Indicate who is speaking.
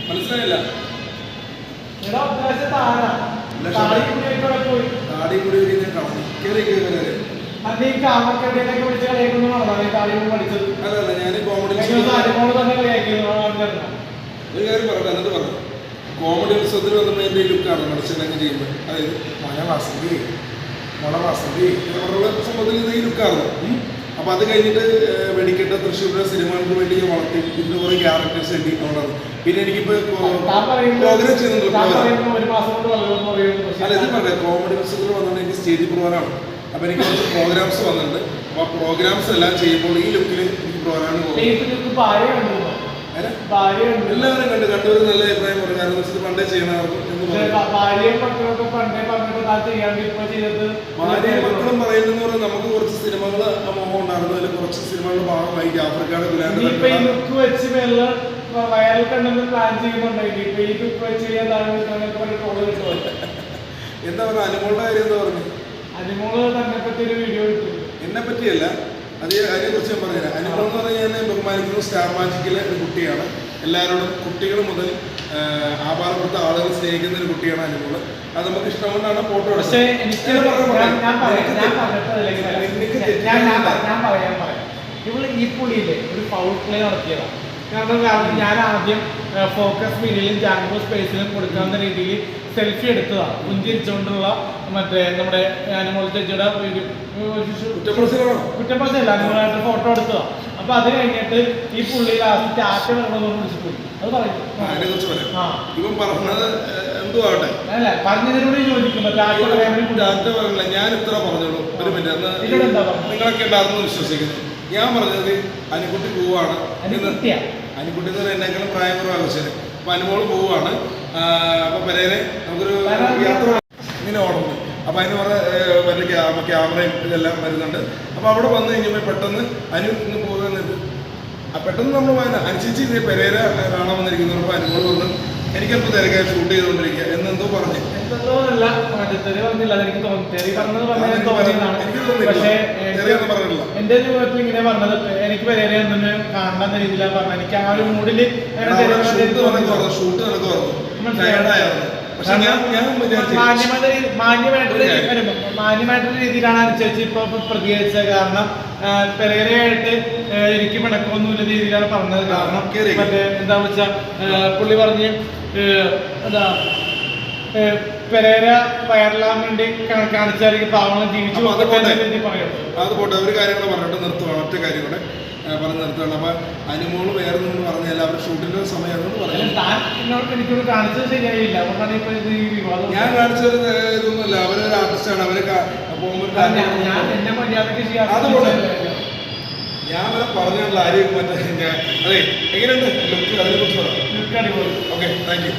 Speaker 1: മനസ്സിലായില്ല. താടി കൂടി അല്ലല്ല ഞാൻ കോമഡി ഒരു കാര്യം പറയട്ടെ. എന്നിട്ട് പറഞ്ഞു കോമഡി ഉത്സവത്തിൽ വന്നപ്പോൾ എൻ്റെ ലുക്കാണ് മത്സ്യങ്ങളൊക്കെ ചെയ്യുമ്പോൾ, അതായത് മഴ വാസന്തി മുള വാസന്തി ഇവരുടെ സംഭവത്തിൽ ഇത് ഈ ലുക്കായിരുന്നു. അപ്പോൾ അത് കഴിഞ്ഞിട്ട് വെടിക്കെട്ട തൃശ്ശൂരിലെ സിനിമകൾക്ക് വേണ്ടി വളർത്തി ഇതിന് കുറേ ക്യാരക്ടേഴ്സ് എഴുതി കൊണ്ടാണ്. പിന്നെ എനിക്കിപ്പോൾ പ്രോഗ്രാം ചെയ്യുന്നുണ്ട്. അല്ല ഇത് പറയാം, കോമഡി ഉത്സവത്തിൽ വന്നിട്ട് എനിക്ക് സ്റ്റേജിൽ പ്രോഗ്രാമാണ്. അപ്പോൾ എനിക്ക് കുറച്ച് പ്രോഗ്രാംസ് വന്നിട്ടുണ്ട്. അപ്പോൾ പ്രോഗ്രാംസ് എല്ലാം ചെയ്യുമ്പോൾ ഈ ലുക്കിൽ എനിക്ക് പ്രോഗ്രാമിന് പോകും. എല്ലാവരും കണ്ടൊരു നല്ല അഭിപ്രായം പറഞ്ഞു. കാരണം വെച്ചിട്ട് പണ്ടേ ചെയ്യണമായിരുന്നു എന്ന് പറഞ്ഞു. ഭാര്യയും മക്കളും പറയുന്നത് പറഞ്ഞാൽ നമുക്ക് കുറച്ച് സിനിമകൾ മോഹം ഉണ്ടായിരുന്നു. അതിൽ കുറച്ച് സിനിമകളുടെ ഭാഗമായി ജാഫർക്കാട് എന്താ പറഞ്ഞ അനുമോളുടെ കാര്യം എന്താ പറഞ്ഞു?
Speaker 2: അനുമോള് തന്നെ പറ്റി ഒരു വീഡിയോ ഇട്ടു.
Speaker 1: എന്നെ പറ്റിയല്ല, അതിനെക്കുറിച്ച് ഞാൻ പറഞ്ഞുതരാം. അനുമോൾ എന്ന് പറഞ്ഞാൽ ഞാൻ ബഹുമാനിക്കുന്ന സ്റ്റാർ മാജിക്കിലെ ഒരു കുട്ടിയാണ്. എല്ലാവരോടും കുട്ടികൾ മുതൽ ആഭാരപ്പെടുത്ത ആളുകൾ സ്നേഹിക്കുന്ന ഒരു കുട്ടിയാണ് അനുമോള്. അത് നമുക്ക് ഇഷ്ടം കൊണ്ടാണ് ഫോട്ടോ എടുത്തത്.
Speaker 2: ഇവള് ഈ പുള്ളിയില്ലേ ഒരു ഫൗൾ പ്ലേ നടത്തിയതാണ്. കാരണം ഞാൻ ആദ്യം ഫോക്കസ് മീഡിയയിലും ജാങ്കോ സ്പേസിലും കൊടുക്കാവുന്ന രീതിയിൽ സെൽഫി എടുത്തതാണ്. പുഞ്ചിരിച്ചുകൊണ്ടുള്ള മറ്റേ നമ്മുടെ അനുമോൾ ചേച്ചിയുടെ കുറ്റപ്പെടുത്തല്ല, അനുമോളായിട്ട് ഫോട്ടോ എടുത്തതാണ്. അപ്പൊ അത് കഴിഞ്ഞിട്ട് ഈ പുള്ളി ലാസ്റ്റ് ടാറ്റ വരണമെന്ന് വിളിച്ചിട്ട് അത് പറയും. അല്ല പറഞ്ഞതിനോട് ചോദിക്കുമ്പോ
Speaker 1: ഞാൻ ഇത്ര പറഞ്ഞോളൂ. ഒരു മിനിറ്റ്, നിങ്ങളൊക്കെ ഉണ്ടായിരുന്നു വിശ്വസിക്കുന്നു. ഞാൻ പറഞ്ഞത് അനുകുട്ടി പോവാണ്. അനുകുട്ടി എന്ന് പറഞ്ഞാൽ എന്നെക്കാളും പ്രായം കുറവാണ് പക്ഷേ. അപ്പൊ അനുമോള് പോവാണ്. അപ്പൊ പെരേരെ നമുക്കൊരു യാത്ര ഇങ്ങനെ ഓടുന്നുണ്ട്. അപ്പൊ അതിന് പറഞ്ഞ ക്യാമറയും ഇതെല്ലാം വരുന്നുണ്ട്. അപ്പൊ അവിടെ വന്നു കഴിഞ്ഞപ്പോൾ പെട്ടെന്ന് അനു ഇന്ന് പോകുന്നത് പെട്ടെന്ന് നമ്മൾ അനുസരിച്ച് പെരേര കാണാൻ വന്നിരിക്കുന്നപ്പോൾ അനുമോള് പറഞ്ഞു എനിക്കപ്പോൾ തിരക്കായി ഷൂട്ട് ചെയ്തുകൊണ്ടിരിക്കുക എന്നെന്തോ പറഞ്ഞു.
Speaker 2: എന്റെ ജീവിതത്തിൽ ഇങ്ങനെ പറഞ്ഞത് എനിക്ക് പെരേരെ കാണുന്ന രീതിയിലാണ് പറഞ്ഞത്. എനിക്ക് ആ ഒരു മൂഡില്
Speaker 1: ഷൂട്ട് നടക്കുവായിരുന്നു.
Speaker 2: മാന്യമായിട്ടുള്ള രീതിയിലാണ് അനുസരിച്ച് ഇപ്പൊ പ്രതികരിച്ചത്. കാരണം പെരേരയായിട്ട് എനിക്ക് പിണക്കമൊന്നുമില്ല രീതിയിലാണ് പറഞ്ഞത്. കാരണം മറ്റേ എന്താന്ന് വെച്ചാൽ പുള്ളി പറഞ്ഞ് എന്താ പെരേര വയറിലാൻ വേണ്ടി കാണിച്ചാൽ പാവങ്ങൾ ജീവിച്ചു പറയുന്നത്.
Speaker 1: അത് പോട്ടെ, ഒരു കാര്യം കൂടെ പറഞ്ഞിട്ട് നിർത്തുവാണ്. ഒറ്റ കാര്യം കൂടെ പറഞ്ഞ് നിർത്തുകയാണ്. അപ്പൊ അനുമോള് വേറെ നിന്ന് പറഞ്ഞാൽ അവർ ഷൂട്ടിന്റെ സമയമാണെന്ന് പറഞ്ഞു.
Speaker 2: എനിക്കൊരു കാണിച്ചത് ശരിയായില്ല. അതുകൊണ്ടാണ് ഇപ്പൊ ഇത് ഈ വിവാദം.
Speaker 1: ഞാൻ കാണിച്ചത് ഇതൊന്നുമല്ല. അവരൊരു ആർട്ടിസ്റ്റാണ്. അവര്
Speaker 2: എന്നെ മര്യാദക്ക്
Speaker 1: അത് പോട്ടെ, ഞാൻ വരെ പറഞ്ഞുള്ള ആരെയും മറ്റേ അതെ എങ്ങനെയുണ്ട് ലുക്ക്, അതിനെ കുറിച്ച് പറയാം.
Speaker 2: അടിപൊളി.
Speaker 1: Okay, thank you.